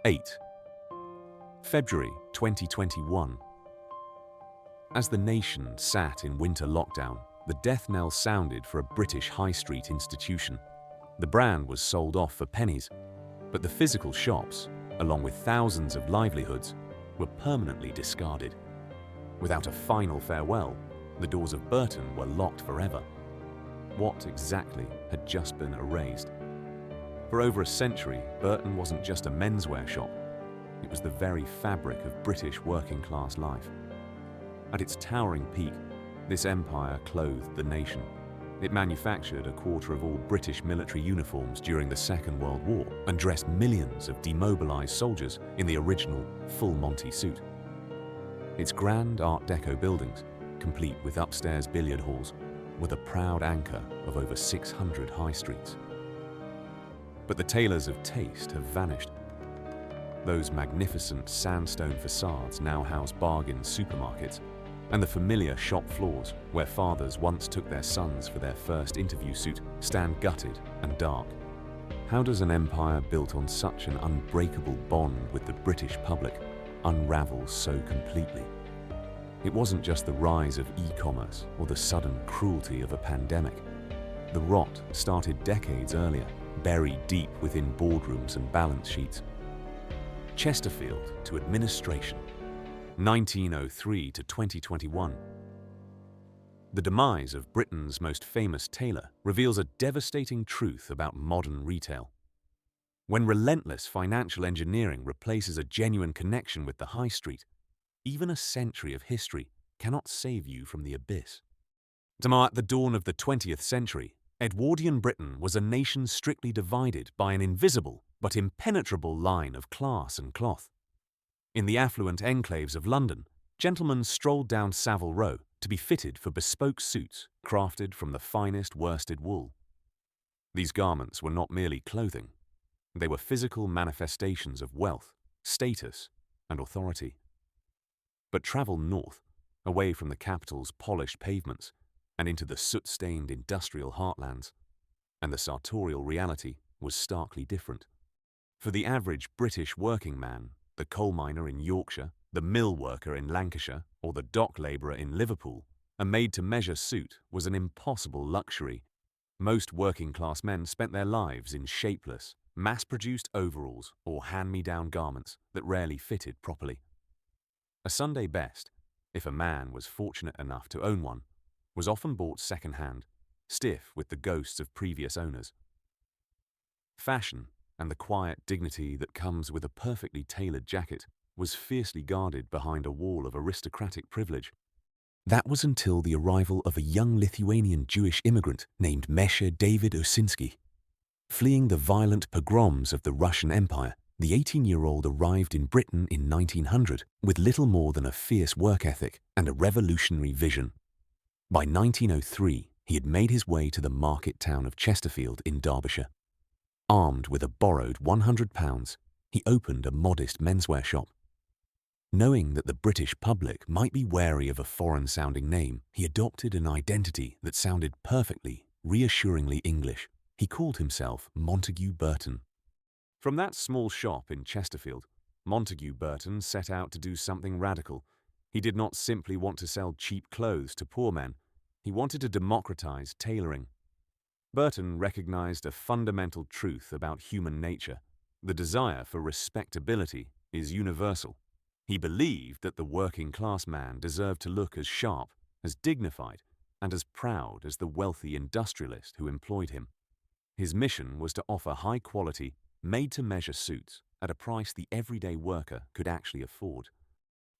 8. February 2021. As the nation sat in winter lockdown, the death knell sounded for a British high street institution. The brand was sold off for pennies, but the physical shops, along with thousands of livelihoods, were permanently discarded. Without a final farewell, the doors of Burton were locked forever. What exactly had just been erased? For over a century, Burton wasn't just a menswear shop. It was the very fabric of British working-class life. At its towering peak, this empire clothed the nation. It manufactured a quarter of all British military uniforms during the Second World War and dressed millions of demobilized soldiers in the original full Monty suit. Its grand Art Deco buildings, complete with upstairs billiard halls, were the proud anchor of over 600 high streets. But the tailors of taste have vanished. Those magnificent sandstone facades now house bargain supermarkets, and the familiar shop floors, where fathers once took their sons for their first interview suit, stand gutted and dark. How does an empire built on such an unbreakable bond with the British public unravel so completely? It wasn't just the rise of e-commerce or the sudden cruelty of a pandemic. The rot started decades earlier, buried deep within boardrooms and balance sheets. Chesterfield to administration, 1903 to 2021. The demise of Britain's most famous tailor reveals a devastating truth about modern retail. When relentless financial engineering replaces a genuine connection with the high street, even a century of history cannot save you from the abyss. At the dawn of the 20th century, Edwardian Britain was a nation strictly divided by an invisible but impenetrable line of class and cloth. In the affluent enclaves of London, gentlemen strolled down Savile Row to be fitted for bespoke suits crafted from the finest worsted wool. These garments were not merely clothing. They were physical manifestations of wealth, status, and authority. But travel north, away from the capital's polished pavements, and into the soot-stained industrial heartlands, and the sartorial reality was starkly different. For the average British working man, the coal miner in Yorkshire, the mill worker in Lancashire, or the dock labourer in Liverpool, a made-to-measure suit was an impossible luxury. Most working-class men spent their lives in shapeless, mass-produced overalls or hand-me-down garments that rarely fitted properly. A Sunday best, if a man was fortunate enough to own one, was often bought second-hand, stiff with the ghosts of previous owners. Fashion, and the quiet dignity that comes with a perfectly tailored jacket, was fiercely guarded behind a wall of aristocratic privilege. That was until the arrival of a young Lithuanian Jewish immigrant named Mesher David Osinski. Fleeing the violent pogroms of the Russian Empire, the 18-year-old arrived in Britain in 1900 with little more than a fierce work ethic and a revolutionary vision. By 1903, he had made his way to the market town of Chesterfield in Derbyshire. Armed with a borrowed £100, he opened a modest menswear shop. Knowing that the British public might be wary of a foreign-sounding name, he adopted an identity that sounded perfectly, reassuringly English. He called himself Montague Burton. From that small shop in Chesterfield, Montague Burton set out to do something radical. He did not simply want to sell cheap clothes to poor men. He wanted to democratize tailoring. Burton recognized a fundamental truth about human nature. The desire for respectability is universal. He believed that the working-class man deserved to look as sharp, as dignified, and as proud as the wealthy industrialist who employed him. His mission was to offer high-quality, made-to-measure suits at a price the everyday worker could actually afford.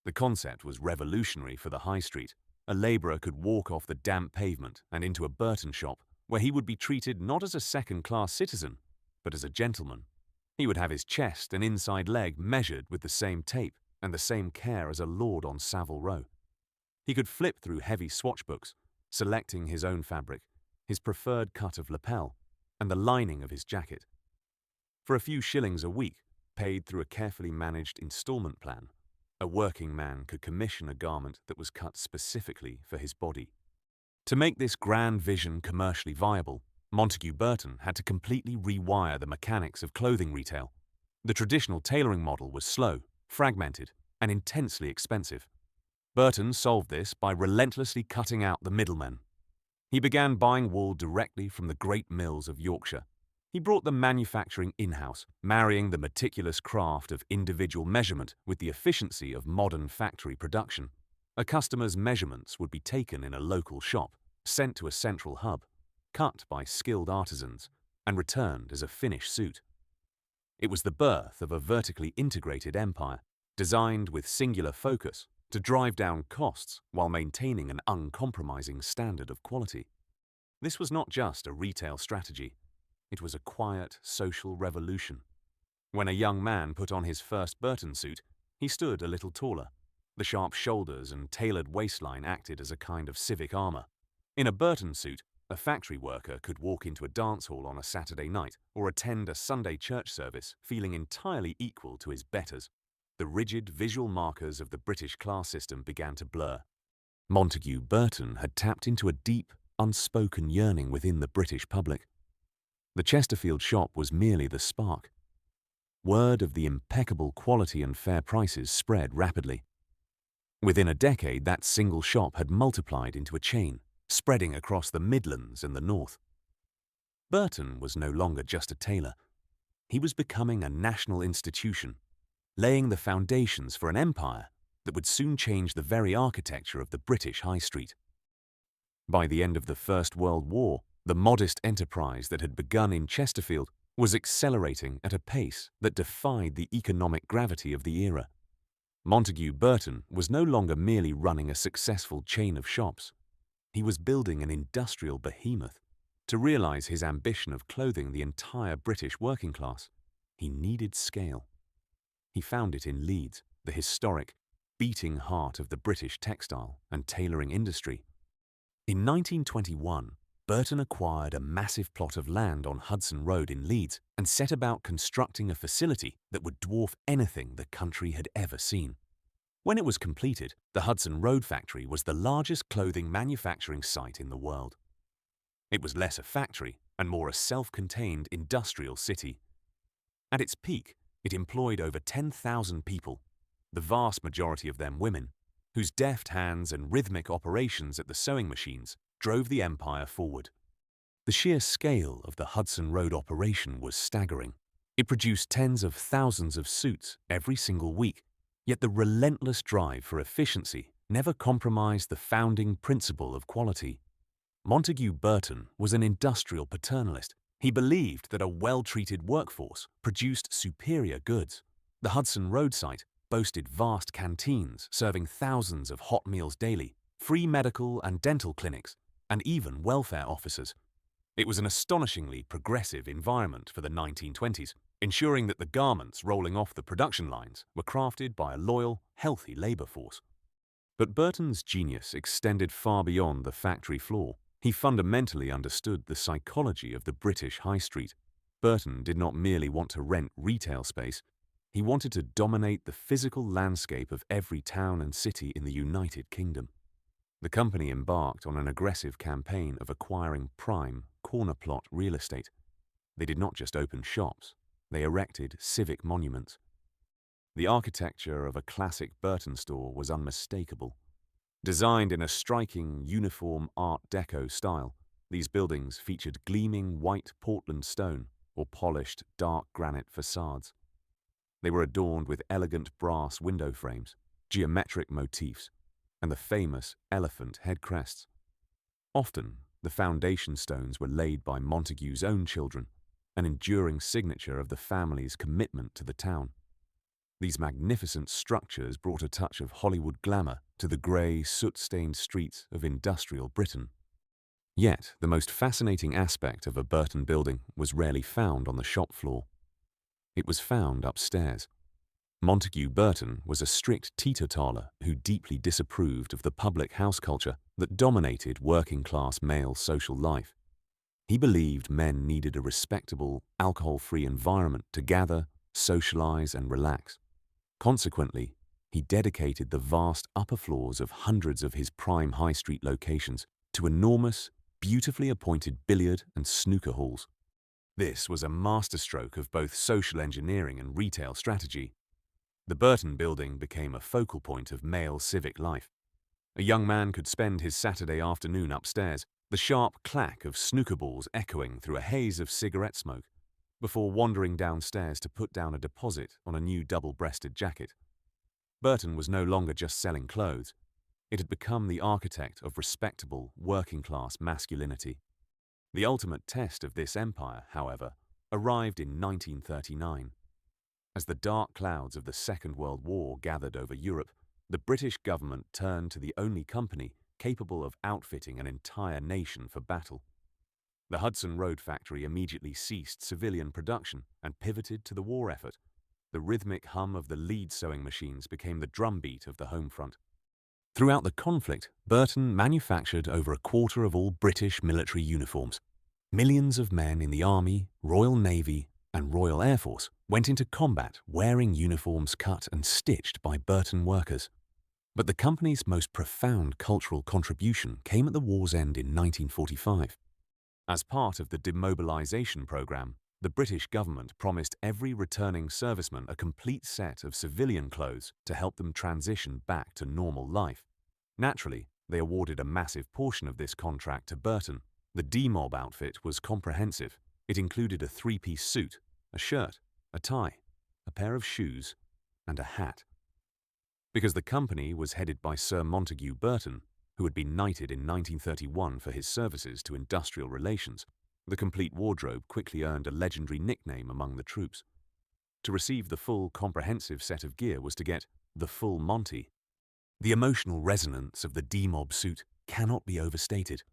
The concept was revolutionary for the high street. A labourer could walk off the damp pavement and into a Burton shop, where he would be treated not as a second-class citizen, but as a gentleman. He would have his chest and inside leg measured with the same tape and the same care as a lord on Savile Row. He could flip through heavy swatch books, selecting his own fabric, his preferred cut of lapel, and the lining of his jacket. For a few shillings a week, paid through a carefully managed installment plan, a working man could commission a garment that was cut specifically for his body. To make this grand vision commercially viable, Montague Burton had to completely rewire the mechanics of clothing retail. The traditional tailoring model was slow, fragmented, and intensely expensive. Burton solved this by relentlessly cutting out the middlemen. He began buying wool directly from the great mills of Yorkshire. He brought the manufacturing in-house, marrying the meticulous craft of individual measurement with the efficiency of modern factory production. A customer's measurements would be taken in a local shop, sent to a central hub, cut by skilled artisans, and returned as a finished suit. It was the birth of a vertically integrated empire, designed with singular focus to drive down costs while maintaining an uncompromising standard of quality. This was not just a retail strategy. It was a quiet social revolution. When a young man put on his first Burton suit, he stood a little taller. The sharp shoulders and tailored waistline acted as a kind of civic armor. In a Burton suit, a factory worker could walk into a dance hall on a Saturday night or attend a Sunday church service feeling entirely equal to his betters. The rigid visual markers of the British class system began to blur. Montague Burton had tapped into a deep, unspoken yearning within the British public. The Chesterfield shop was merely the spark. Word of the impeccable quality and fair prices spread rapidly. Within a decade, that single shop had multiplied into a chain, spreading across the Midlands and the North. Burton was no longer just a tailor. He was becoming a national institution, laying the foundations for an empire that would soon change the very architecture of the British High Street. By the end of the First World War, the modest enterprise that had begun in Chesterfield was accelerating at a pace that defied the economic gravity of the era. Montague Burton was no longer merely running a successful chain of shops. He was building an industrial behemoth. To realize his ambition of clothing the entire British working class, he needed scale. He found it in Leeds, the historic, beating heart of the British textile and tailoring industry. In 1921, Burton acquired a massive plot of land on Hudson Road in Leeds and set about constructing a facility that would dwarf anything the country had ever seen. When it was completed, the Hudson Road factory was the largest clothing manufacturing site in the world. It was less a factory and more a self-contained industrial city. At its peak, it employed over 10,000 people, the vast majority of them women, whose deft hands and rhythmic operations at the sewing machines drove the empire forward. The sheer scale of the Hudson Road operation was staggering. It produced tens of thousands of suits every single week, yet the relentless drive for efficiency never compromised the founding principle of quality. Montague Burton was an industrial paternalist. He believed that a well-treated workforce produced superior goods. The Hudson Road site boasted vast canteens serving thousands of hot meals daily, free medical and dental clinics, and even welfare officers. It was an astonishingly progressive environment for the 1920s, ensuring that the garments rolling off the production lines were crafted by a loyal, healthy labor force. But Burton's genius extended far beyond the factory floor. He fundamentally understood the psychology of the British High Street. Burton did not merely want to rent retail space. He wanted to dominate the physical landscape of every town and city in the United Kingdom. The company embarked on an aggressive campaign of acquiring prime, corner plot real estate. They did not just open shops, they erected civic monuments. The architecture of a classic Burton store was unmistakable. Designed in a striking, uniform Art Deco style, these buildings featured gleaming white Portland stone or polished dark granite facades. They were adorned with elegant brass window frames, geometric motifs, and the famous elephant head crests. Often, the foundation stones were laid by Montague's own children, an enduring signature of the family's commitment to the town. These magnificent structures brought a touch of Hollywood glamour to the grey, soot-stained streets of industrial Britain. Yet, the most fascinating aspect of a Burton building was rarely found on the shop floor. It was found upstairs. Montague Burton was a strict teetotaler who deeply disapproved of the public house culture that dominated working-class male social life. He believed men needed a respectable, alcohol-free environment to gather, socialize, and relax. Consequently, he dedicated the vast upper floors of hundreds of his prime high street locations to enormous, beautifully appointed billiard and snooker halls. This was a masterstroke of both social engineering and retail strategy. The Burton building became a focal point of male civic life. A young man could spend his Saturday afternoon upstairs, the sharp clack of snooker balls echoing through a haze of cigarette smoke, before wandering downstairs to put down a deposit on a new double-breasted jacket. Burton was no longer just selling clothes. It had become the architect of respectable, working-class masculinity. The ultimate test of this empire, however, arrived in 1939. As the dark clouds of the Second World War gathered over Europe, the British government turned to the only company capable of outfitting an entire nation for battle. The Hudson Road factory immediately ceased civilian production and pivoted to the war effort. The rhythmic hum of the lead sewing machines became the drumbeat of the home front. Throughout the conflict, Burton manufactured over a quarter of all British military uniforms. Millions of men in the Army, Royal Navy, and Royal Air Force went into combat wearing uniforms cut and stitched by Burton workers. But the company's most profound cultural contribution came at the war's end in 1945. As part of the demobilization program, the British government promised every returning serviceman a complete set of civilian clothes to help them transition back to normal life. Naturally, they awarded a massive portion of this contract to Burton. The demob outfit was comprehensive. It included a three-piece suit, a shirt, a tie, a pair of shoes, and a hat. Because the company was headed by Sir Montague Burton, who had been knighted in 1931 for his services to industrial relations, the complete wardrobe quickly earned a legendary nickname among the troops. To receive the full, comprehensive set of gear was to get the full Monty. The emotional resonance of the demob suit cannot be overstated.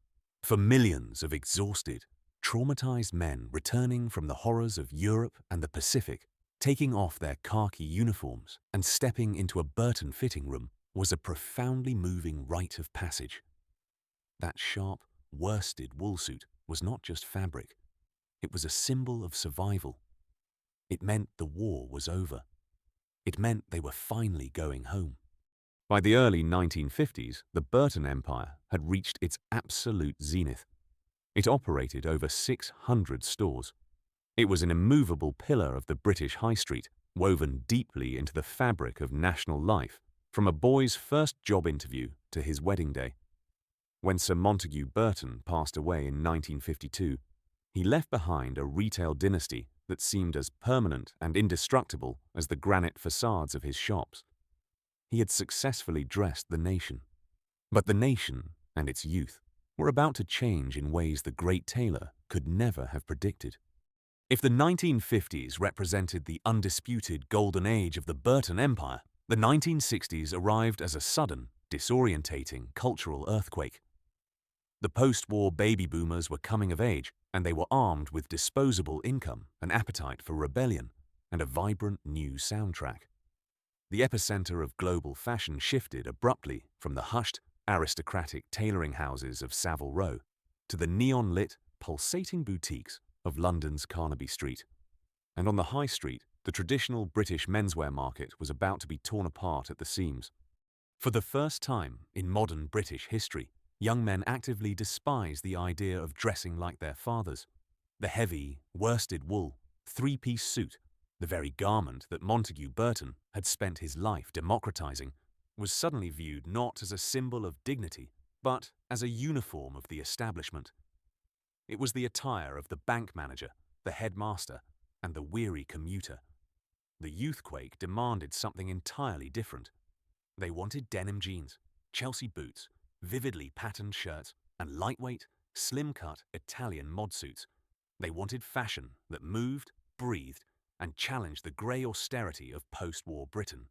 For millions of exhausted, traumatized men returning from the horrors of Europe and the Pacific, taking off their khaki uniforms and stepping into a Burton fitting room was a profoundly moving rite of passage. That sharp, worsted wool suit was not just fabric. It was a symbol of survival. It meant the war was over. It meant they were finally going home. By the early 1950s, the Burton Empire had reached its absolute zenith. It operated over 600 stores. It was an immovable pillar of the British high street, woven deeply into the fabric of national life, from a boy's first job interview to his wedding day. When Sir Montague Burton passed away in 1952, he left behind a retail dynasty that seemed as permanent and indestructible as the granite facades of his shops. He had successfully dressed the nation. But the nation and its youth were about to change in ways the great Tailor could never have predicted. If the 1950s represented the undisputed golden age of the Burton Empire, the 1960s arrived as a sudden, disorientating cultural earthquake. The post-war baby boomers were coming of age, and they were armed with disposable income, an appetite for rebellion, and a vibrant new soundtrack. The epicenter of global fashion shifted abruptly from the hushed, aristocratic tailoring houses of Savile Row to the neon-lit, pulsating boutiques of London's Carnaby Street. And on the high street, the traditional British menswear market was about to be torn apart at the seams. For the first time in modern British history, young men actively despised the idea of dressing like their fathers. The heavy, worsted wool, three-piece suit, the very garment that Montague Burton had spent his life democratizing, was suddenly viewed not as a symbol of dignity, but as a uniform of the establishment. It was the attire of the bank manager, the headmaster, and the weary commuter. The youthquake demanded something entirely different. They wanted denim jeans, Chelsea boots, vividly patterned shirts, and lightweight, slim-cut Italian mod suits. They wanted fashion that moved, breathed, and challenged the grey austerity of post-war Britain.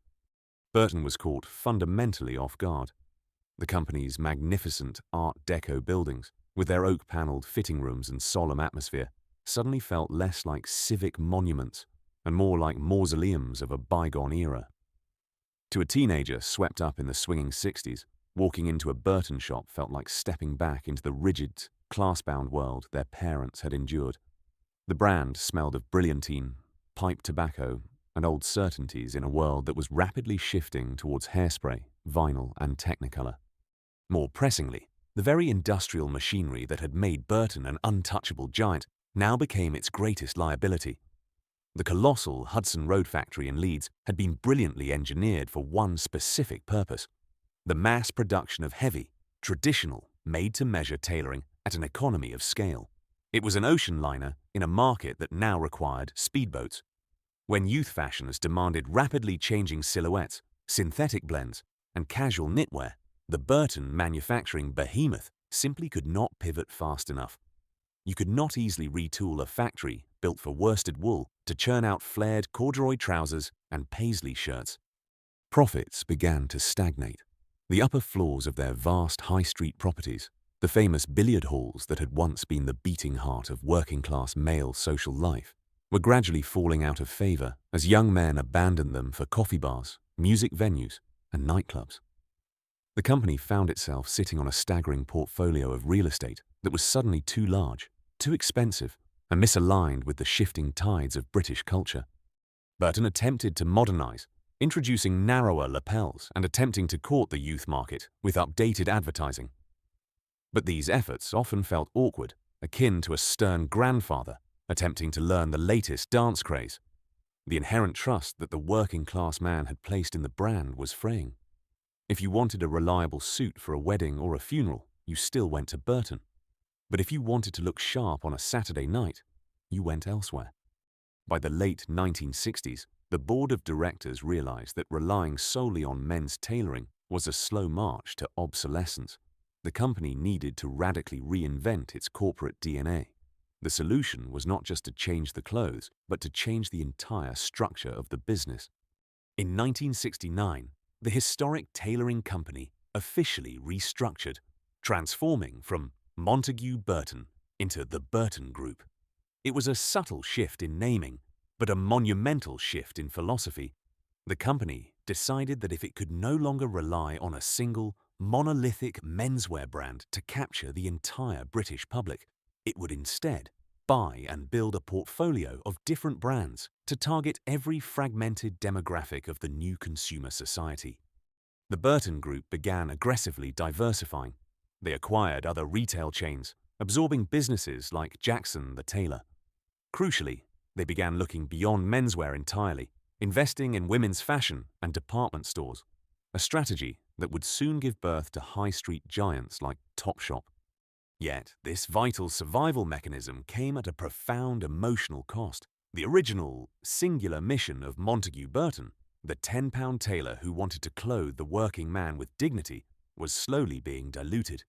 Burton was caught fundamentally off guard. The company's magnificent Art Deco buildings, with their oak-panelled fitting rooms and solemn atmosphere, suddenly felt less like civic monuments and more like mausoleums of a bygone era. To a teenager swept up in the swinging 60s, walking into a Burton shop felt like stepping back into the rigid, class-bound world their parents had endured. The brand smelled of brilliantine, pipe tobacco, and old certainties in a world that was rapidly shifting towards hairspray, vinyl, and Technicolor. More pressingly, the very industrial machinery that had made Burton an untouchable giant now became its greatest liability. The colossal Hudson Road factory in Leeds had been brilliantly engineered for one specific purpose: the mass production of heavy, traditional, made-to-measure tailoring at an economy of scale. It was an ocean liner in a market that now required speedboats. When youth fashions demanded rapidly changing silhouettes, synthetic blends, and casual knitwear, the Burton manufacturing behemoth simply could not pivot fast enough. You could not easily retool a factory built for worsted wool to churn out flared corduroy trousers and paisley shirts. Profits began to stagnate. The upper floors of their vast high street properties, the famous billiard halls that had once been the beating heart of working-class male social life, were gradually falling out of favor as young men abandoned them for coffee bars, music venues, and nightclubs. The company found itself sitting on a staggering portfolio of real estate that was suddenly too large, too expensive, and misaligned with the shifting tides of British culture. Burton attempted to modernize, introducing narrower lapels and attempting to court the youth market with updated advertising. But these efforts often felt awkward, akin to a stern grandfather attempting to learn the latest dance craze. The inherent trust that the working-class man had placed in the brand was fraying. If you wanted a reliable suit for a wedding or a funeral, you still went to Burton. But if you wanted to look sharp on a Saturday night, you went elsewhere. By the late 1960s, the board of directors realized that relying solely on men's tailoring was a slow march to obsolescence. The company needed to radically reinvent its corporate DNA. The solution was not just to change the clothes, but to change the entire structure of the business. In 1969, the historic tailoring company officially restructured, transforming from Montague Burton into the Burton Group. It was a subtle shift in naming, but a monumental shift in philosophy. The company decided that if it could no longer rely on a single, monolithic menswear brand to capture the entire British public, it would instead buy and build a portfolio of different brands to target every fragmented demographic of the new consumer society. The Burton Group began aggressively diversifying. They acquired other retail chains, absorbing businesses like Jackson the Tailor. Crucially, they began looking beyond menswear entirely, investing in women's fashion and department stores, a strategy that would soon give birth to high street giants like Topshop. Yet, this vital survival mechanism came at a profound emotional cost. The original, singular mission of Montague Burton, the £10 tailor who wanted to clothe the working man with dignity, was slowly being diluted.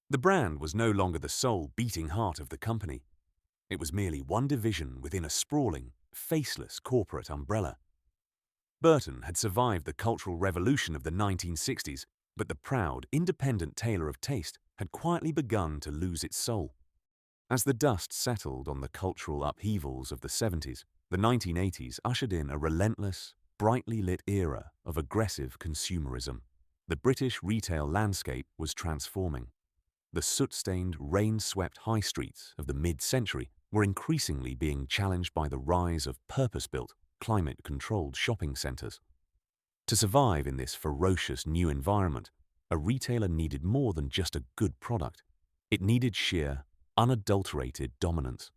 The brand was no longer the sole beating heart of the company. It was merely one division within a sprawling, faceless corporate umbrella. Burton had survived the cultural revolution of the 1960s, but the proud, independent tailor of taste had quietly begun to lose its soul. As the dust settled on the cultural upheavals of the 70s, the 1980s ushered in a relentless, brightly lit era of aggressive consumerism. The British retail landscape was transforming. The soot-stained, rain-swept high streets of the mid-century were increasingly being challenged by the rise of purpose-built, climate-controlled shopping centres. To survive in this ferocious new environment, a retailer needed more than just a good product. It needed sheer, unadulterated dominance.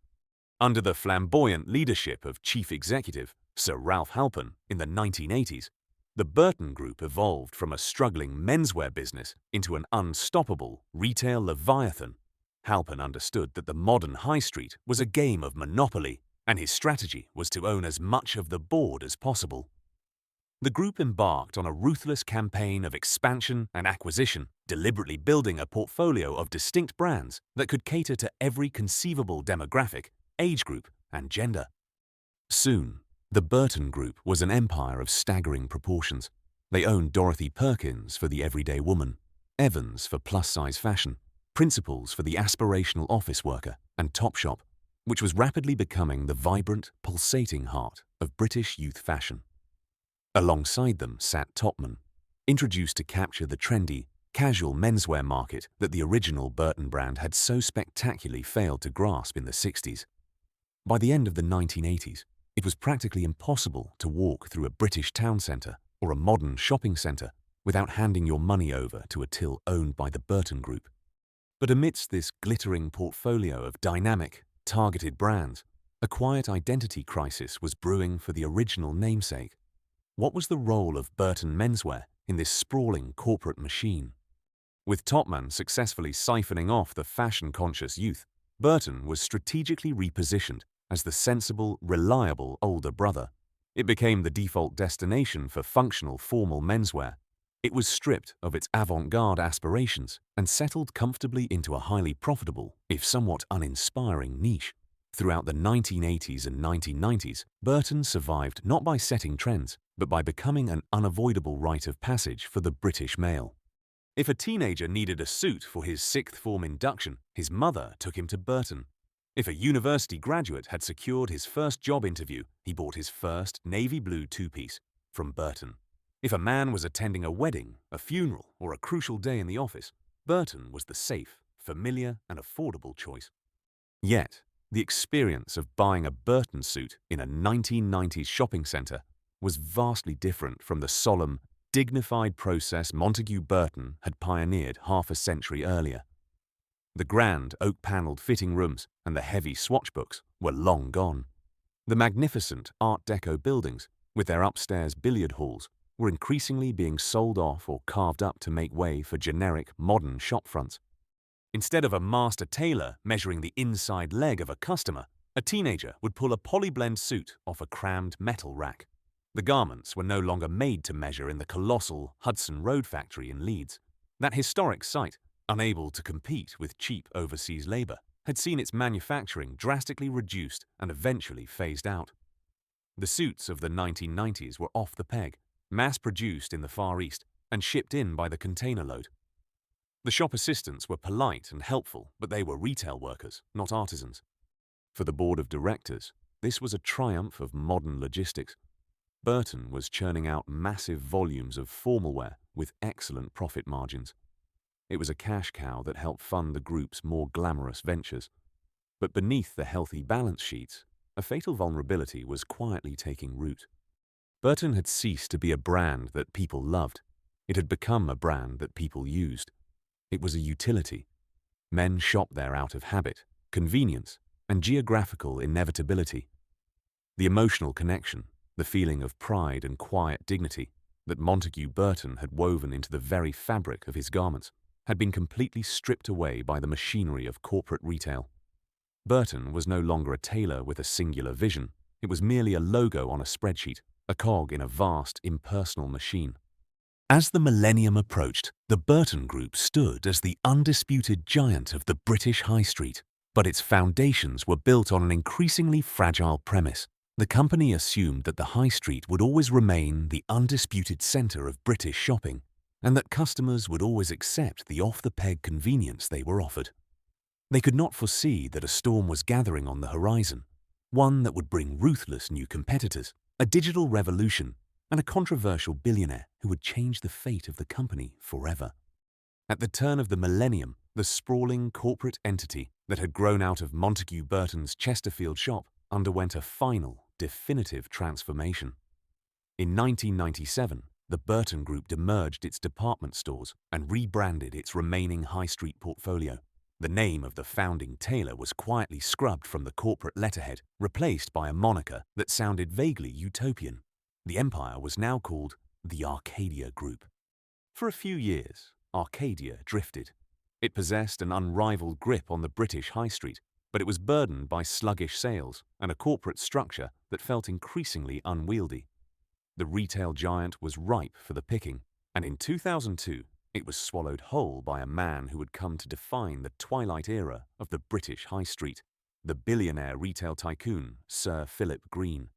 Under the flamboyant leadership of Chief Executive Sir Ralph Halpern in the 1980s, the Burton Group evolved from a struggling menswear business into an unstoppable retail leviathan. Halpern understood that the modern high street was a game of monopoly, and his strategy was to own as much of the board as possible. The group embarked on a ruthless campaign of expansion and acquisition, deliberately building a portfolio of distinct brands that could cater to every conceivable demographic, age group, and gender. Soon, the Burton Group was an empire of staggering proportions. They owned Dorothy Perkins for the everyday woman, Evans for plus-size fashion, Principles for the aspirational office worker, and Topshop, which was rapidly becoming the vibrant, pulsating heart of British youth fashion. Alongside them sat Topman, introduced to capture the trendy, casual menswear market that the original Burton brand had so spectacularly failed to grasp in the 60s. By the end of the 1980s, it was practically impossible to walk through a British town centre or a modern shopping centre without handing your money over to a till owned by the Burton Group. But amidst this glittering portfolio of dynamic, targeted brands, a quiet identity crisis was brewing for the original namesake. What was the role of Burton Menswear in this sprawling corporate machine? With Topman successfully siphoning off the fashion-conscious youth, Burton was strategically repositioned as the sensible, reliable older brother. It became the default destination for functional, formal menswear. It was stripped of its avant-garde aspirations and settled comfortably into a highly profitable, if somewhat uninspiring, niche. Throughout the 1980s and 1990s, Burton survived not by setting trends, but by becoming an unavoidable rite of passage for the British male. If a teenager needed a suit for his sixth form induction, his mother took him to Burton. If a university graduate had secured his first job interview, he bought his first navy blue two-piece from Burton. If a man was attending a wedding, a funeral, or a crucial day in the office, Burton was the safe, familiar, and affordable choice. Yet, the experience of buying a Burton suit in a 1990s shopping centre was vastly different from the solemn, dignified process Montague Burton had pioneered half a century earlier. The grand oak-panelled fitting rooms and the heavy swatch books were long gone. The magnificent Art Deco buildings, with their upstairs billiard halls, were increasingly being sold off or carved up to make way for generic, modern shopfronts. Instead of a master tailor measuring the inside leg of a customer, a teenager would pull a polyblend suit off a crammed metal rack. The garments were no longer made to measure in the colossal Hudson Road factory in Leeds. That historic site, unable to compete with cheap overseas labour, had seen its manufacturing drastically reduced and eventually phased out. The suits of the 1990s were off the peg, mass-produced in the Far East and shipped in by the container load. The shop assistants were polite and helpful, but they were retail workers, not artisans. For the board of directors, this was a triumph of modern logistics. Burton was churning out massive volumes of formal wear with excellent profit margins. It was a cash cow that helped fund the group's more glamorous ventures. But beneath the healthy balance sheets, a fatal vulnerability was quietly taking root. Burton had ceased to be a brand that people loved. It had become a brand that people used. It was a utility. Men shopped there out of habit, convenience, and geographical inevitability. The emotional connection, the feeling of pride and quiet dignity that Montague Burton had woven into the very fabric of his garments had been completely stripped away by the machinery of corporate retail. Burton was no longer a tailor with a singular vision. It was merely a logo on a spreadsheet, a cog in a vast, impersonal machine. As the millennium approached, the Burton Group stood as the undisputed giant of the British High Street, but its foundations were built on an increasingly fragile premise. The company assumed that the High Street would always remain the undisputed centre of British shopping, and that customers would always accept the off-the-peg convenience they were offered. They could not foresee that a storm was gathering on the horizon, one that would bring ruthless new competitors, a digital revolution, and a controversial billionaire who would change the fate of the company forever. At the turn of the millennium, the sprawling corporate entity that had grown out of Montague Burton's Chesterfield shop underwent a final, definitive transformation. In 1997, the Burton Group demerged its department stores and rebranded its remaining high street portfolio. The name of the founding tailor was quietly scrubbed from the corporate letterhead, replaced by a moniker that sounded vaguely utopian. The empire was now called the Arcadia Group. For a few years, Arcadia drifted. It possessed an unrivaled grip on the British high street, but it was burdened by sluggish sales and a corporate structure that felt increasingly unwieldy. The retail giant was ripe for the picking, and in 2002, it was swallowed whole by a man who had come to define the twilight era of the British high street, the billionaire retail tycoon Sir Philip Green.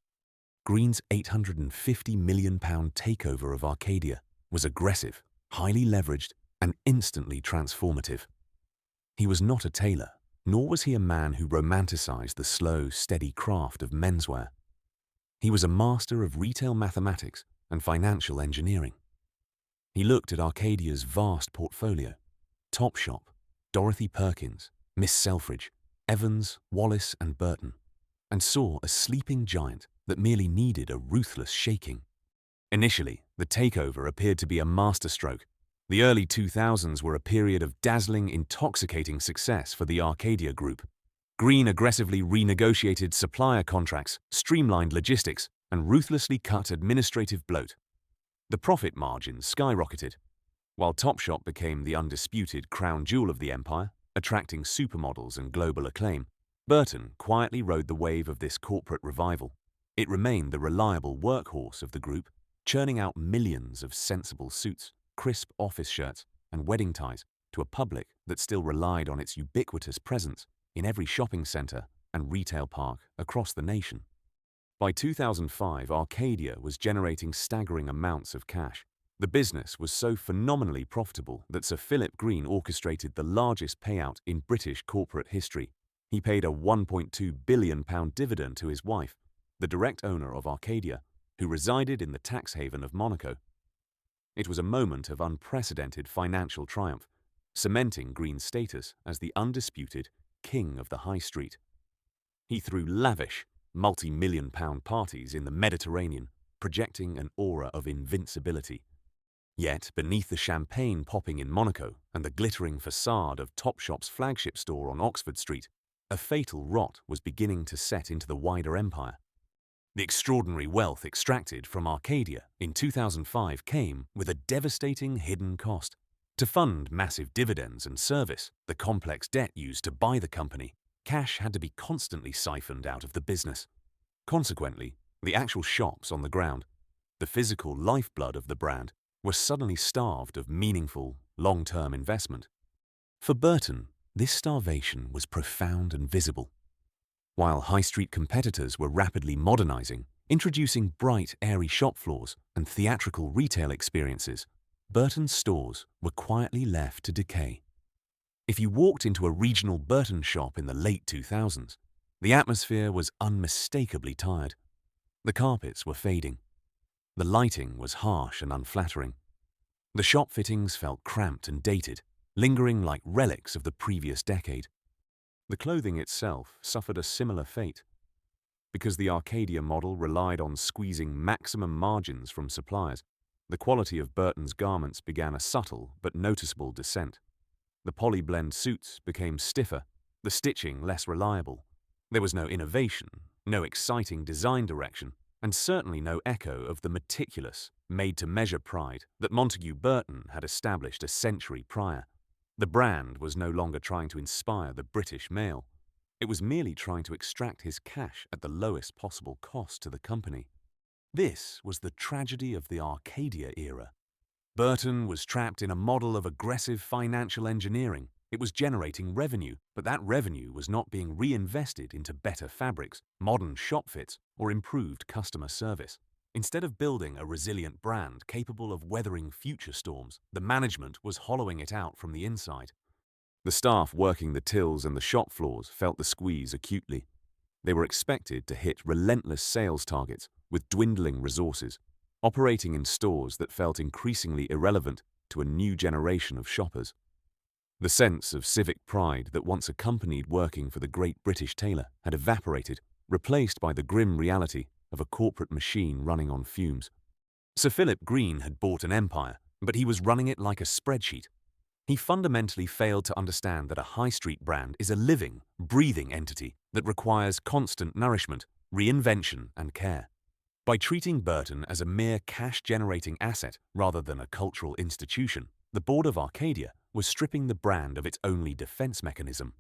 Green's £850 million takeover of Arcadia was aggressive, highly leveraged, and instantly transformative. He was not a tailor, nor was he a man who romanticized the slow, steady craft of menswear. He was a master of retail mathematics and financial engineering. He looked at Arcadia's vast portfolio, Topshop, Dorothy Perkins, Miss Selfridge, Evans, Wallace and Burton, and saw a sleeping giant that merely needed a ruthless shaking. Initially, the takeover appeared to be a masterstroke. The early 2000s were a period of dazzling, intoxicating success for the Arcadia Group. Green aggressively renegotiated supplier contracts, streamlined logistics, and ruthlessly cut administrative bloat. The profit margins skyrocketed, while Topshop became the undisputed crown jewel of the empire, attracting supermodels and global acclaim. Burton quietly rode the wave of this corporate revival. It remained the reliable workhorse of the group, churning out millions of sensible suits, crisp office shirts, and wedding ties to a public that still relied on its ubiquitous presence in every shopping center and retail park across the nation. By 2005, Arcadia was generating staggering amounts of cash. The business was so phenomenally profitable that Sir Philip Green orchestrated the largest payout in British corporate history. He paid a £1.2 billion dividend to his wife, the direct owner of Arcadia, who resided in the tax haven of Monaco. It was a moment of unprecedented financial triumph, cementing Green's status as the undisputed king of the high street. He threw lavish, multi-million-pound parties in the Mediterranean, projecting an aura of invincibility. Yet, beneath the champagne popping in Monaco and the glittering facade of Topshop's flagship store on Oxford Street, a fatal rot was beginning to set into the wider empire. The extraordinary wealth extracted from Arcadia in 2005 came with a devastating hidden cost. To fund massive dividends and service the complex debt used to buy the company, cash had to be constantly siphoned out of the business. Consequently, the actual shops on the ground, the physical lifeblood of the brand, were suddenly starved of meaningful, long-term investment. For Burton, this starvation was profound and visible. While high street competitors were rapidly modernizing, introducing bright, airy shop floors and theatrical retail experiences, Burton's stores were quietly left to decay. If you walked into a regional Burton shop in the late 2000s, the atmosphere was unmistakably tired. The carpets were fading. The lighting was harsh and unflattering. The shop fittings felt cramped and dated, lingering like relics of the previous decade. The clothing itself suffered a similar fate. Because the Arcadia model relied on squeezing maximum margins from suppliers, the quality of Burton's garments began a subtle but noticeable descent. The polyblend suits became stiffer, the stitching less reliable. There was no innovation, no exciting design direction, and certainly no echo of the meticulous, made-to-measure pride that Montagu Burton had established a century prior. The brand was no longer trying to inspire the British male. It was merely trying to extract his cash at the lowest possible cost to the company. This was the tragedy of the Arcadia era. Burton was trapped in a model of aggressive financial engineering. It was generating revenue, but that revenue was not being reinvested into better fabrics, modern shop fits, or improved customer service. Instead of building a resilient brand capable of weathering future storms, the management was hollowing it out from the inside. The staff working the tills and the shop floors felt the squeeze acutely. They were expected to hit relentless sales targets with dwindling resources, operating in stores that felt increasingly irrelevant to a new generation of shoppers. The sense of civic pride that once accompanied working for the great British tailor had evaporated, replaced by the grim reality of a corporate machine running on fumes. Sir Philip Green had bought an empire, but he was running it like a spreadsheet. He fundamentally failed to understand that a high street brand is a living, breathing entity that requires constant nourishment, reinvention, and care. By treating Burton as a mere cash-generating asset rather than a cultural institution, the board of Arcadia was stripping the brand of its only defense mechanism.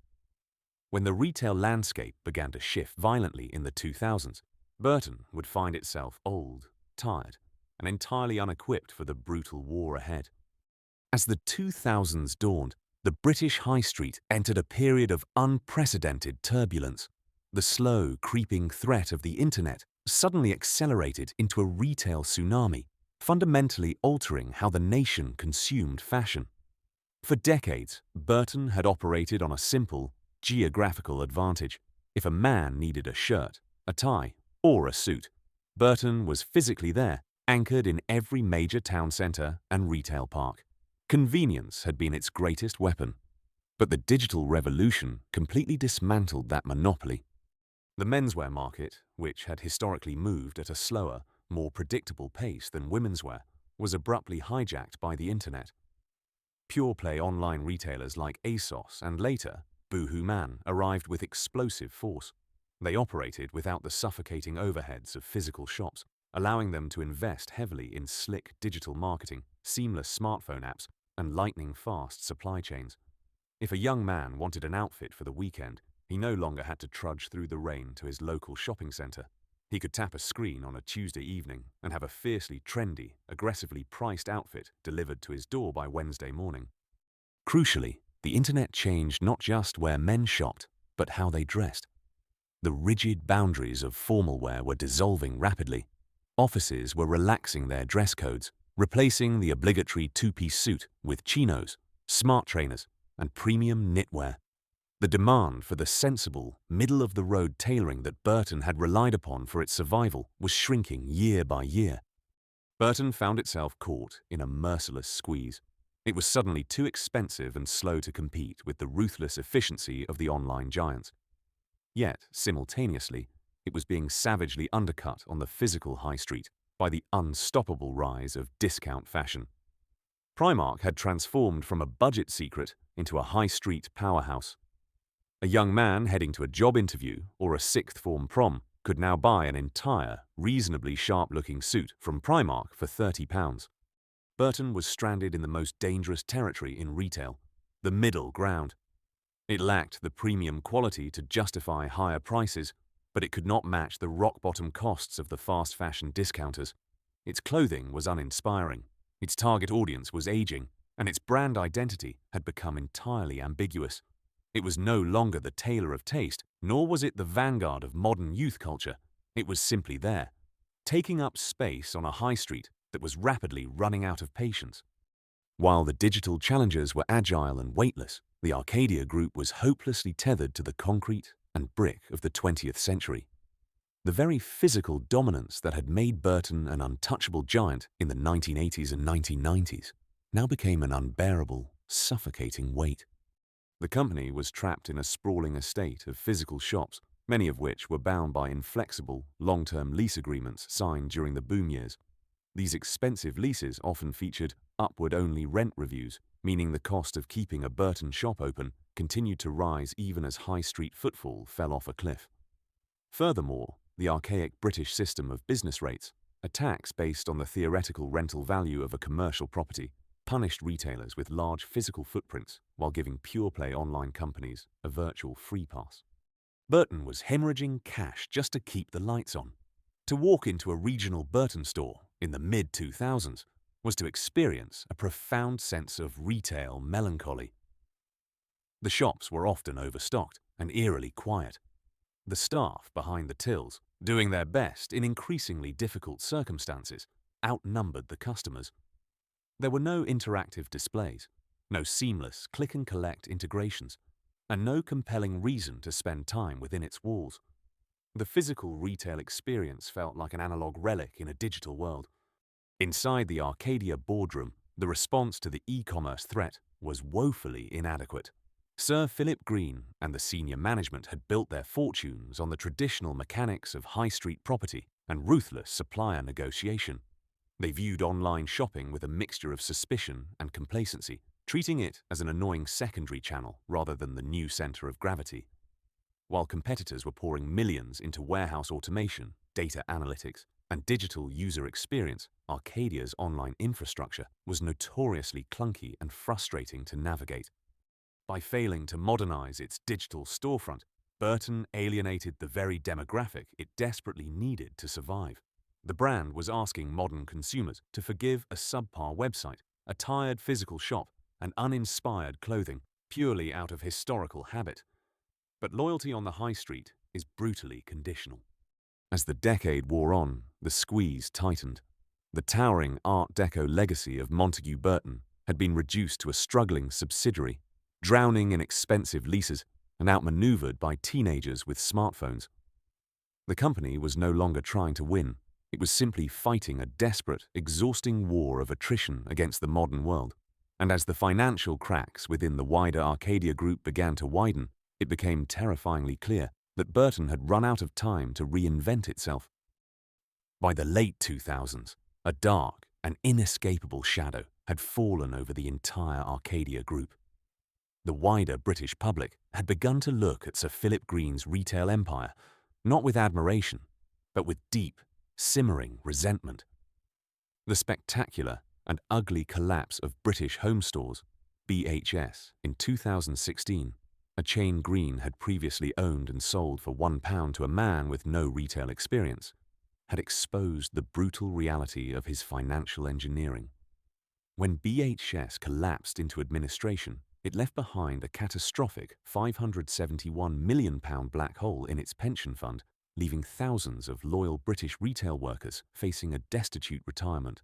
When the retail landscape began to shift violently in the 2000s, Burton would find itself old, tired, and entirely unequipped for the brutal war ahead. As the 2000s dawned, the British high street entered a period of unprecedented turbulence. The slow, creeping threat of the internet suddenly accelerated into a retail tsunami, fundamentally altering how the nation consumed fashion. For decades, Burton had operated on a simple, geographical advantage. If a man needed a shirt, a tie, or a suit, Burton was physically there, anchored in every major town centre and retail park. Convenience had been its greatest weapon, but the digital revolution completely dismantled that monopoly. The menswear market, which had historically moved at a slower, more predictable pace than womenswear, was abruptly hijacked by the internet. Pure-play online retailers like ASOS and later Boohoo Man arrived with explosive force. They operated without the suffocating overheads of physical shops, allowing them to invest heavily in slick digital marketing, seamless smartphone apps, and lightning-fast supply chains. If a young man wanted an outfit for the weekend, he no longer had to trudge through the rain to his local shopping center. He could tap a screen on a Tuesday evening and have a fiercely trendy, aggressively priced outfit delivered to his door by Wednesday morning. Crucially, the internet changed not just where men shopped, but how they dressed. The rigid boundaries of formal wear were dissolving rapidly. Offices were relaxing their dress codes, replacing the obligatory two-piece suit with chinos, smart trainers, and premium knitwear. The demand for the sensible, middle-of-the-road tailoring that Burton had relied upon for its survival was shrinking year by year. Burton found itself caught in a merciless squeeze. It was suddenly too expensive and slow to compete with the ruthless efficiency of the online giants. Yet, simultaneously, it was being savagely undercut on the physical high street by the unstoppable rise of discount fashion. Primark had transformed from a budget secret into a high street powerhouse. A young man heading to a job interview or a sixth form prom could now buy an entire, reasonably sharp-looking suit from Primark for £30. Burton was stranded in the most dangerous territory in retail, the middle ground. It lacked the premium quality to justify higher prices, but it could not match the rock-bottom costs of the fast fashion discounters. Its clothing was uninspiring, its target audience was aging, and its brand identity had become entirely ambiguous. It was no longer the tailor of taste, nor was it the vanguard of modern youth culture. It was simply there, taking up space on a high street that was rapidly running out of patience. While the digital challengers were agile and weightless, the Arcadia Group was hopelessly tethered to the concrete and brick of the 20th century. The very physical dominance that had made Burton an untouchable giant in the 1980s and 1990s now became an unbearable, suffocating weight. The company was trapped in a sprawling estate of physical shops, many of which were bound by inflexible, long-term lease agreements signed during the boom years. These expensive leases often featured upward-only rent reviews, meaning the cost of keeping a Burton shop open continued to rise even as high street footfall fell off a cliff. Furthermore, the archaic British system of business rates, a tax based on the theoretical rental value of a commercial property, punished retailers with large physical footprints while giving pure-play online companies a virtual free pass. Burton was hemorrhaging cash just to keep the lights on. To walk into a regional Burton store in the mid-2000s was to experience a profound sense of retail melancholy. The shops were often overstocked and eerily quiet. The staff behind the tills, doing their best in increasingly difficult circumstances, outnumbered the customers. There were no interactive displays, no seamless click-and-collect integrations, and no compelling reason to spend time within its walls. The physical retail experience felt like an analog relic in a digital world. Inside the Arcadia boardroom, the response to the e-commerce threat was woefully inadequate. Sir Philip Green and the senior management had built their fortunes on the traditional mechanics of high street property and ruthless supplier negotiation. They viewed online shopping with a mixture of suspicion and complacency, treating it as an annoying secondary channel rather than the new center of gravity. While competitors were pouring millions into warehouse automation, data analytics, and digital user experience, Arcadia's online infrastructure was notoriously clunky and frustrating to navigate. By failing to modernize its digital storefront, Burton alienated the very demographic it desperately needed to survive. The brand was asking modern consumers to forgive a subpar website, a tired physical shop, and uninspired clothing purely out of historical habit. But loyalty on the high street is brutally conditional. As the decade wore on, the squeeze tightened. The towering Art Deco legacy of Montagu Burton had been reduced to a struggling subsidiary, drowning in expensive leases and outmaneuvered by teenagers with smartphones. The company was no longer trying to win. It was simply fighting a desperate, exhausting war of attrition against the modern world. And as the financial cracks within the wider Arcadia Group began to widen, it became terrifyingly clear that Burton had run out of time to reinvent itself. By the late 2000s, a dark and inescapable shadow had fallen over the entire Arcadia Group. The wider British public had begun to look at Sir Philip Green's retail empire, not with admiration, but with deep, simmering resentment. The spectacular and ugly collapse of British Home Stores, BHS, in 2016, a chain Green had previously owned and sold for £1 to a man with no retail experience, had exposed the brutal reality of his financial engineering. When BHS collapsed into administration, it left behind a catastrophic £571 million black hole in its pension fund, leaving thousands of loyal British retail workers facing a destitute retirement.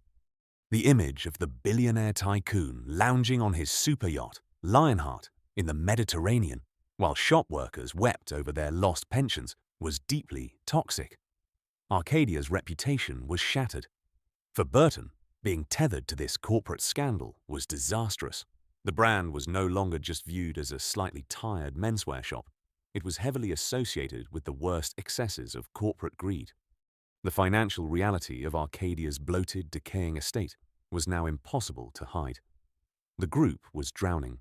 The image of the billionaire tycoon lounging on his super yacht, Lionheart, in the Mediterranean, while shop workers wept over their lost pensions, was deeply toxic. Arcadia's reputation was shattered. For Burton, being tethered to this corporate scandal was disastrous. The brand was no longer just viewed as a slightly tired menswear shop. It was heavily associated with the worst excesses of corporate greed. The financial reality of Arcadia's bloated, decaying estate was now impossible to hide. The group was drowning.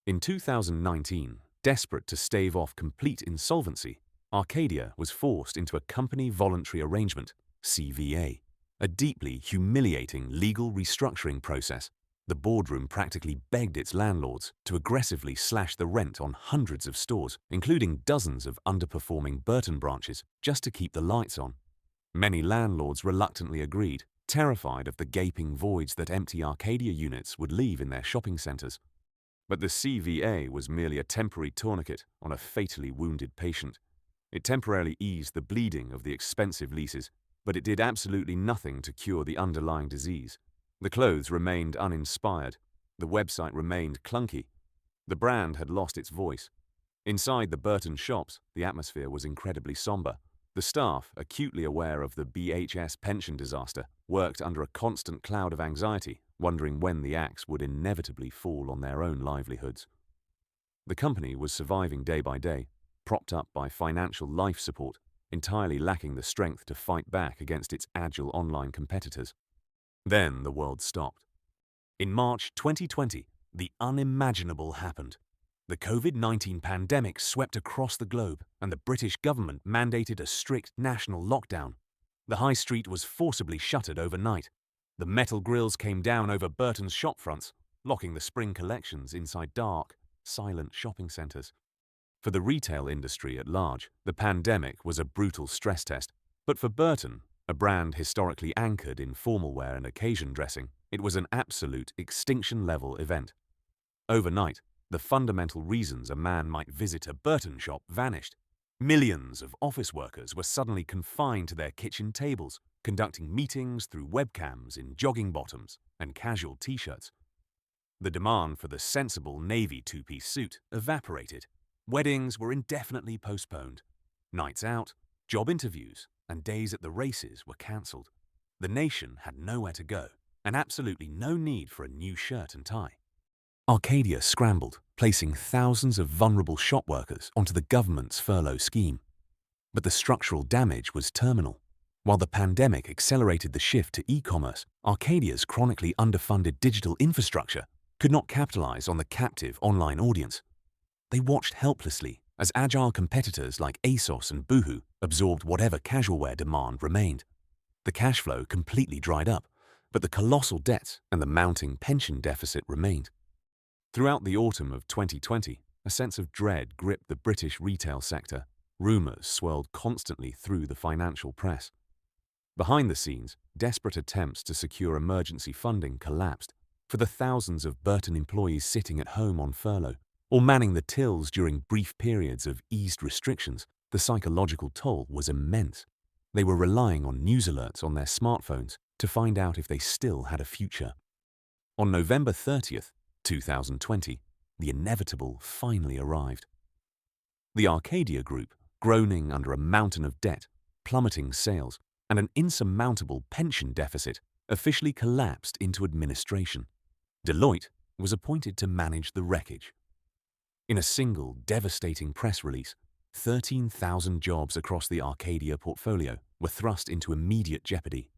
In 2019, desperate to stave off complete insolvency, Arcadia was forced into a company voluntary arrangement, CVA, a deeply humiliating legal restructuring process. The boardroom practically begged its landlords to aggressively slash the rent on hundreds of stores, including dozens of underperforming Burton branches, just to keep the lights on. Many landlords reluctantly agreed, terrified of the gaping voids that empty Arcadia units would leave in their shopping centres. But the CVA was merely a temporary tourniquet on a fatally wounded patient. It temporarily eased the bleeding of the expensive leases, but it did absolutely nothing to cure the underlying disease. The clothes remained uninspired. The website remained clunky. The brand had lost its voice. Inside the Burton shops, the atmosphere was incredibly somber. The staff, acutely aware of the BHS pension disaster, worked under a constant cloud of anxiety, wondering when the axe would inevitably fall on their own livelihoods. The company was surviving day by day, propped up by financial life support, entirely lacking the strength to fight back against its agile online competitors. Then the world stopped. In March 2020, the unimaginable happened. The COVID-19 pandemic swept across the globe, and the British government mandated a strict national lockdown. The high street was forcibly shuttered overnight. The metal grills came down over Burton's shopfronts, locking the spring collections inside dark, silent shopping centres. For the retail industry at large, the pandemic was a brutal stress test, but for Burton, a brand historically anchored in formal wear and occasion dressing, it was an absolute extinction-level event. Overnight, the fundamental reasons a man might visit a Burton shop vanished. Millions of office workers were suddenly confined to their kitchen tables, conducting meetings through webcams in jogging bottoms and casual t-shirts. The demand for the sensible navy two-piece suit evaporated. Weddings were indefinitely postponed. Nights out, job interviews, and days at the races were cancelled. The nation had nowhere to go, and absolutely no need for a new shirt and tie. Arcadia scrambled, placing thousands of vulnerable shop workers onto the government's furlough scheme. But the structural damage was terminal. While the pandemic accelerated the shift to e-commerce, Arcadia's chronically underfunded digital infrastructure could not capitalize on the captive online audience. They watched helplessly as agile competitors like ASOS and Boohoo absorbed whatever casual wear demand remained. The cash flow completely dried up, but the colossal debts and the mounting pension deficit remained. Throughout the autumn of 2020, a sense of dread gripped the British retail sector. Rumours swirled constantly through the financial press. Behind the scenes, desperate attempts to secure emergency funding collapsed. For the thousands of Burton employees sitting at home on furlough, or manning the tills during brief periods of eased restrictions, the psychological toll was immense. They were relying on news alerts on their smartphones to find out if they still had a future. On November 30th, 2020, the inevitable finally arrived. The Arcadia Group, groaning under a mountain of debt, plummeting sales, and an insurmountable pension deficit, officially collapsed into administration. Deloitte was appointed to manage the wreckage. In a single devastating press release, 13,000 jobs across the Arcadia portfolio were thrust into immediate jeopardy.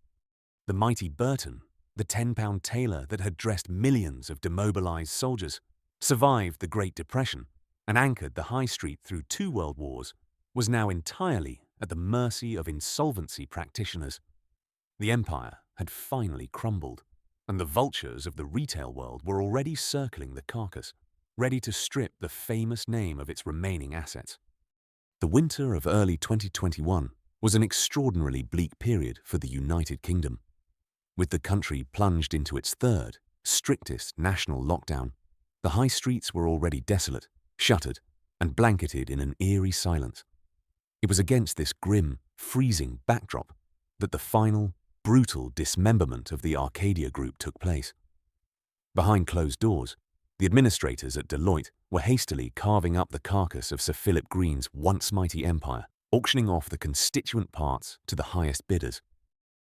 The mighty Burton, the £10 tailor that had dressed millions of demobilized soldiers, survived the Great Depression, and anchored the high street through 2 world wars, was now entirely at the mercy of insolvency practitioners. The empire had finally crumbled, and the vultures of the retail world were already circling the carcass, ready to strip the famous name of its remaining assets. The winter of early 2021 was an extraordinarily bleak period for the United Kingdom. With the country plunged into its third, strictest national lockdown, the high streets were already desolate, shuttered, and blanketed in an eerie silence. It was against this grim, freezing backdrop that the final, brutal dismemberment of the Arcadia Group took place. Behind closed doors, the administrators at Deloitte were hastily carving up the carcass of Sir Philip Green's once mighty empire, auctioning off the constituent parts to the highest bidders.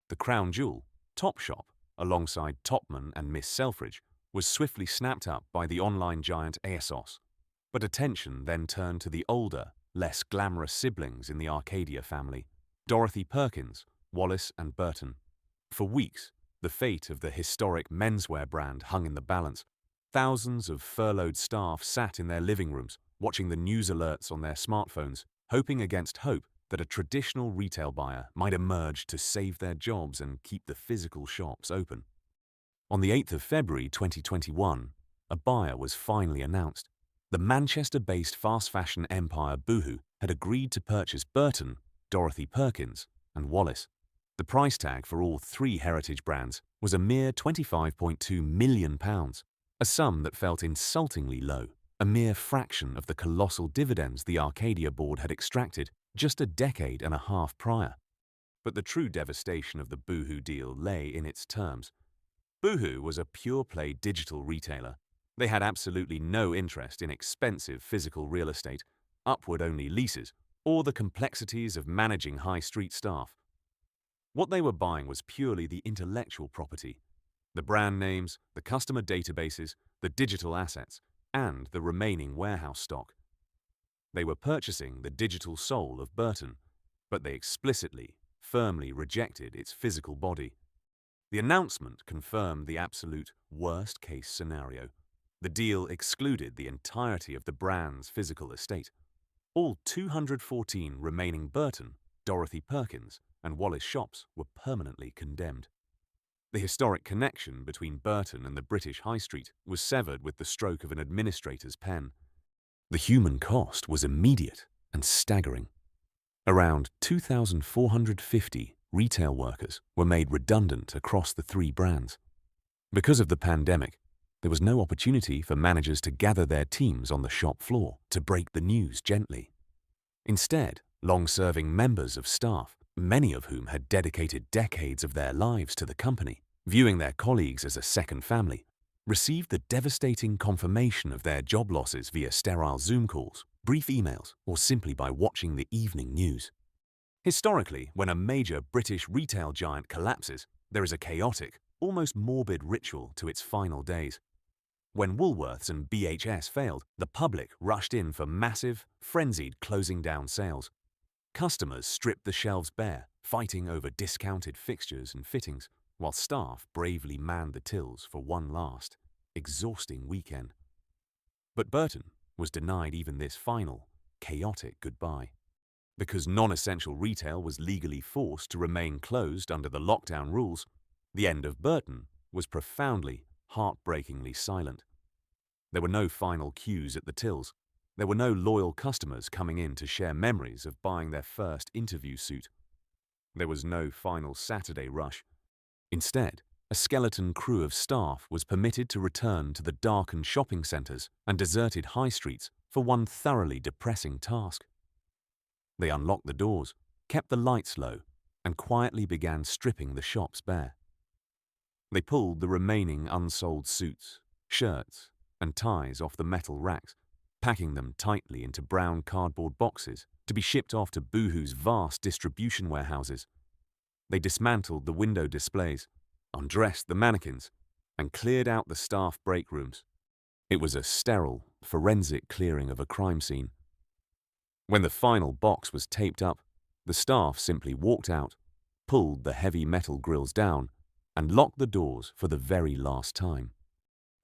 The crown jewel, Topshop, alongside Topman and Miss Selfridge, was swiftly snapped up by the online giant ASOS. But attention then turned to the older, less glamorous siblings in the Arcadia family, Dorothy Perkins, Wallace and Burton. For weeks, the fate of the historic menswear brand hung in the balance. Thousands of furloughed staff sat in their living rooms, watching the news alerts on their smartphones, hoping against hope that a traditional retail buyer might emerge to save their jobs and keep the physical shops open. On the 8th of February 2021, a buyer was finally announced. The Manchester-based fast fashion empire Boohoo had agreed to purchase Burton, Dorothy Perkins, and Wallace. The price tag for all three heritage brands was a mere £25.2 million, a sum that felt insultingly low, a mere fraction of the colossal dividends the Arcadia board had extracted just a decade and a half prior. But the true devastation of the Boohoo deal lay in its terms. Boohoo was a pure-play digital retailer. They had absolutely no interest in expensive physical real estate, upward-only leases, or the complexities of managing high-street staff. What they were buying was purely the intellectual property, the brand names, the customer databases, the digital assets, and the remaining warehouse stock. They were purchasing the digital soul of Burton, but they explicitly, firmly rejected its physical body. The announcement confirmed the absolute worst-case scenario. The deal excluded the entirety of the brand's physical estate. All 214 remaining Burton, Dorothy Perkins, and Wallace shops were permanently condemned. The historic connection between Burton and the British High Street was severed with the stroke of an administrator's pen. The human cost was immediate and staggering. Around 2,450 retail workers were made redundant across the three brands. Because of the pandemic, there was no opportunity for managers to gather their teams on the shop floor to break the news gently. Instead, long-serving members of staff, many of whom had dedicated decades of their lives to the company, viewing their colleagues as a second family, received the devastating confirmation of their job losses via sterile Zoom calls, brief emails, or simply by watching the evening news. Historically, when a major British retail giant collapses, there is a chaotic, almost morbid ritual to its final days. When Woolworths and BHS failed, the public rushed in for massive, frenzied closing down sales. Customers stripped the shelves bare, fighting over discounted fixtures and fittings, while staff bravely manned the tills for one last, exhausting weekend. But Burton was denied even this final, chaotic goodbye. Because non-essential retail was legally forced to remain closed under the lockdown rules, the end of Burton was profoundly, heartbreakingly silent. There were no final queues at the tills. There were no loyal customers coming in to share memories of buying their first interview suit. There was no final Saturday rush. Instead, a skeleton crew of staff was permitted to return to the darkened shopping centres and deserted high streets for one thoroughly depressing task. They unlocked the doors, kept the lights low, and quietly began stripping the shops bare. They pulled the remaining unsold suits, shirts, and ties off the metal racks, packing them tightly into brown cardboard boxes to be shipped off to Boohoo's vast distribution warehouses. They dismantled the window displays, undressed the mannequins, and cleared out the staff break rooms. It was a sterile, forensic clearing of a crime scene. When the final box was taped up, the staff simply walked out, pulled the heavy metal grills down, and locked the doors for the very last time.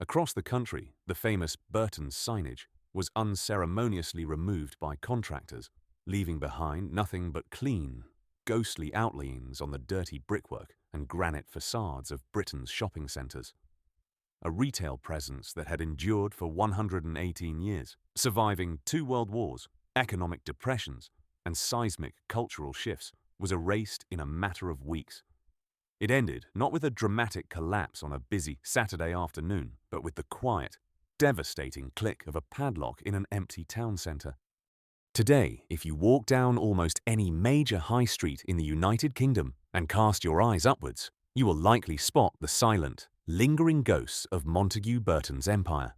Across the country, the famous Burton signage was unceremoniously removed by contractors, leaving behind nothing but clean, ghostly outlines on the dirty brickwork and granite facades of Britain's shopping centres. A retail presence that had endured for 118 years, surviving 2 world wars, economic depressions, and seismic cultural shifts, was erased in a matter of weeks. It ended not with a dramatic collapse on a busy Saturday afternoon, but with the quiet, devastating click of a padlock in an empty town centre. Today, if you walk down almost any major high street in the United Kingdom and cast your eyes upwards, you will likely spot the silent, lingering ghosts of Montagu Burton's empire.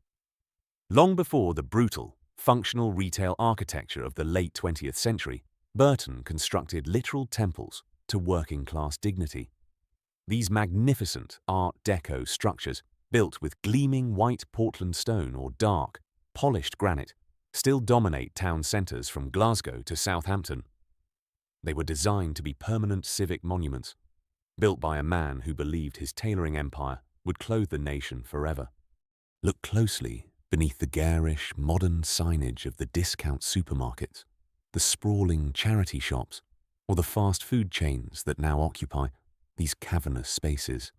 Long before the brutal, functional retail architecture of the late 20th century, Burton constructed literal temples to working-class dignity. These magnificent Art Deco structures, built with gleaming white Portland stone or dark, polished granite, still dominate town centres from Glasgow to Southampton. They were designed to be permanent civic monuments, built by a man who believed his tailoring empire would clothe the nation forever. Look closely beneath the garish, modern signage of the discount supermarkets, the sprawling charity shops, or the fast food chains that now occupy these cavernous spaces.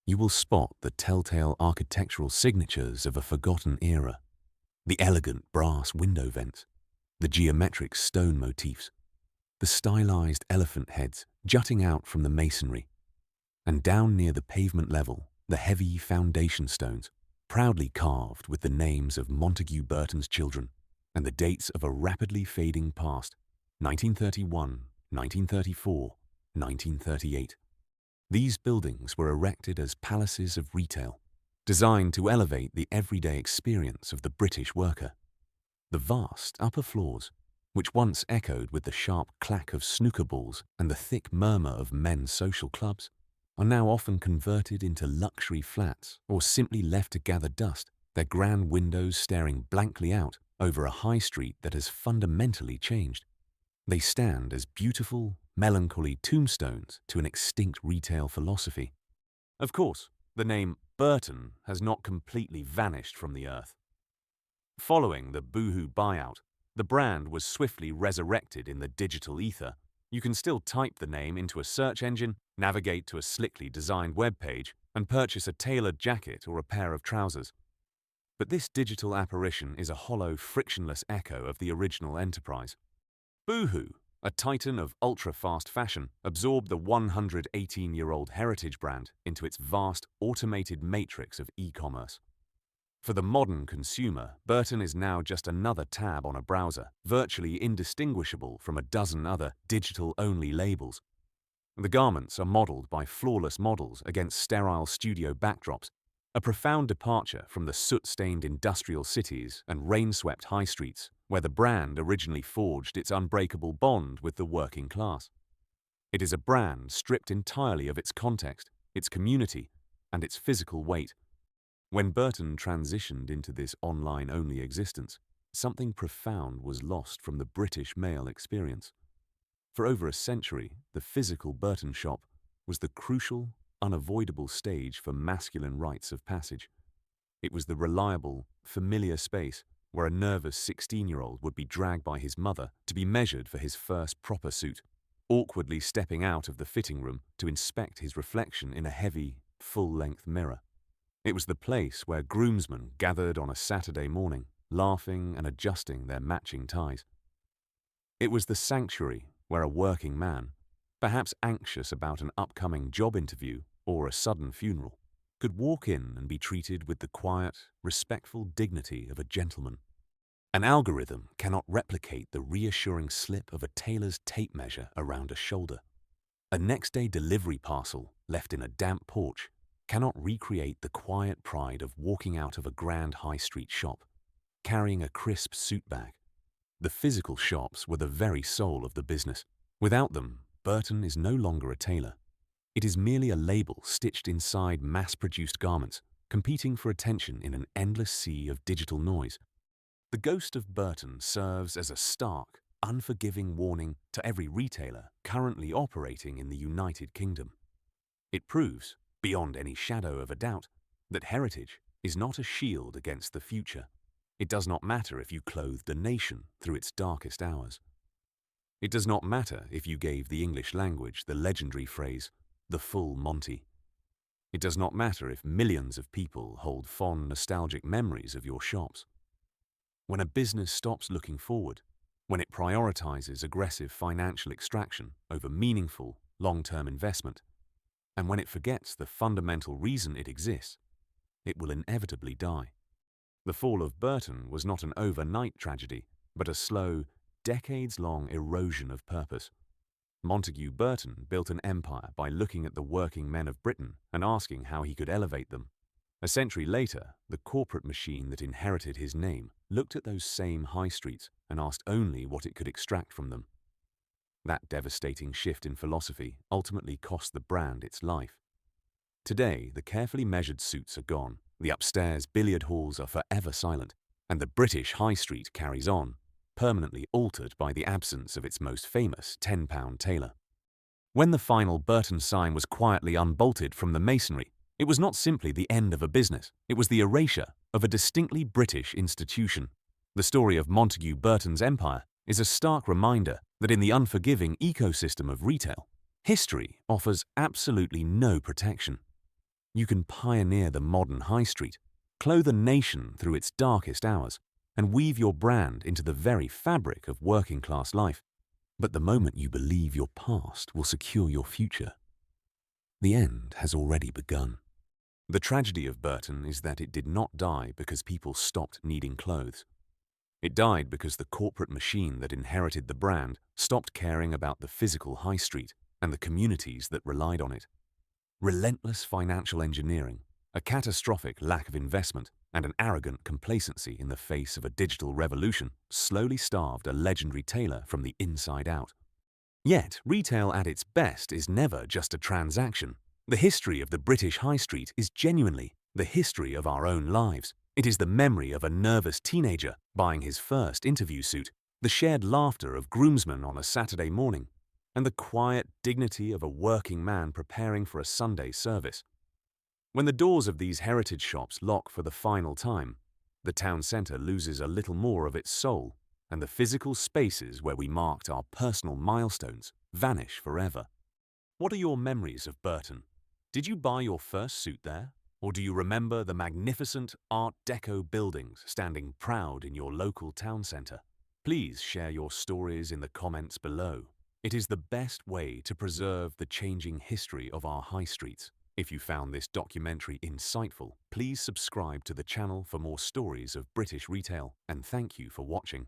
You will spot the telltale architectural signatures of a forgotten era. The elegant brass window vents, the geometric stone motifs, the stylized elephant heads jutting out from the masonry, and down near the pavement level, the heavy foundation stones, proudly carved with the names of Montagu Burton's children and the dates of a rapidly fading past, 1931, 1934, 1938. These buildings were erected as palaces of retail, designed to elevate the everyday experience of the British worker. The vast upper floors, which once echoed with the sharp clack of snooker balls and the thick murmur of men's social clubs, are now often converted into luxury flats or simply left to gather dust, their grand windows staring blankly out over a high street that has fundamentally changed. They stand as beautiful, melancholy tombstones to an extinct retail philosophy. Of course, the name Burton has not completely vanished from the earth. Following the Boohoo buyout, the brand was swiftly resurrected in the digital ether. You can still type the name into a search engine, navigate to a slickly designed web page, and purchase a tailored jacket or a pair of trousers. But this digital apparition is a hollow, frictionless echo of the original enterprise. Boohoo, a titan of ultra-fast fashion, absorbed the 118-year-old heritage brand into its vast, automated matrix of e-commerce. For the modern consumer, Burton is now just another tab on a browser, virtually indistinguishable from a dozen other digital-only labels. The garments are modeled by flawless models against sterile studio backdrops, a profound departure from the soot-stained industrial cities and rain-swept high streets where the brand originally forged its unbreakable bond with the working class. It is a brand stripped entirely of its context, its community, and its physical weight. When Burton transitioned into this online-only existence, something profound was lost from the British male experience. For over a century, the physical Burton shop was the crucial, unavoidable stage for masculine rites of passage. It was the reliable, familiar space where a nervous 16-year-old would be dragged by his mother to be measured for his first proper suit, awkwardly stepping out of the fitting room to inspect his reflection in a heavy, full-length mirror. It was the place where groomsmen gathered on a Saturday morning, laughing and adjusting their matching ties. It was the sanctuary where a working man, perhaps anxious about an upcoming job interview or a sudden funeral, could walk in and be treated with the quiet, respectful dignity of a gentleman. An algorithm cannot replicate the reassuring slip of a tailor's tape measure around a shoulder. A next-day delivery parcel left in a damp porch cannot recreate the quiet pride of walking out of a grand high street shop, carrying a crisp suit bag. The physical shops were the very soul of the business. Without them, Burton is no longer a tailor. It is merely a label stitched inside mass-produced garments, competing for attention in an endless sea of digital noise. The ghost of Burton serves as a stark, unforgiving warning to every retailer currently operating in the United Kingdom. It proves, beyond any shadow of a doubt, that heritage, is not a shield against the future. It does not matter if you clothed a nation through its darkest hours. It does not matter if you gave the English language the legendary phrase, the full Monty. It does not matter if millions of people hold fond nostalgic memories of your shops. When a business stops looking forward, when it prioritizes aggressive financial extraction over meaningful, long-term investment, and when it forgets the fundamental reason it exists, it will inevitably die. The fall of Burton was not an overnight tragedy, but a slow, decades-long erosion of purpose. Montague Burton built an empire by looking at the working men of Britain and asking how he could elevate them. A century later, the corporate machine that inherited his name looked at those same high streets and asked only what it could extract from them. That devastating shift in philosophy ultimately cost the brand its life. Today, the carefully measured suits are gone, the upstairs billiard halls are forever silent, and the British high street carries on, permanently altered by the absence of its most famous £10 tailor. When the final Burton sign was quietly unbolted from the masonry, it was not simply the end of a business, it was the erasure of a distinctly British institution. The story of Montague Burton's empire is a stark reminder that in the unforgiving ecosystem of retail, history offers absolutely no protection. You can pioneer the modern high street, clothe a nation through its darkest hours, and weave your brand into the very fabric of working-class life. But the moment you believe your past will secure your future, the end has already begun. The tragedy of Burton is that it did not die because people stopped needing clothes. It died because the corporate machine that inherited the brand stopped caring about the physical high street and the communities that relied on it. Relentless financial engineering, a catastrophic lack of investment, and an arrogant complacency in the face of a digital revolution slowly starved a legendary tailor from the inside out. Yet, retail at its best is never just a transaction. The history of the British high street is genuinely the history of our own lives. It is the memory of a nervous teenager buying his first interview suit, the shared laughter of groomsmen on a Saturday morning, and the quiet dignity of a working man preparing for a Sunday service. When the doors of these heritage shops lock for the final time, the town centre loses a little more of its soul, and the physical spaces where we marked our personal milestones vanish forever. What are your memories of Burton? Did you buy your first suit there? Or do you remember the magnificent Art Deco buildings standing proud in your local town centre? Please share your stories in the comments below. It is the best way to preserve the changing history of our high streets. If you found this documentary insightful, please subscribe to the channel for more stories of British retail, and thank you for watching.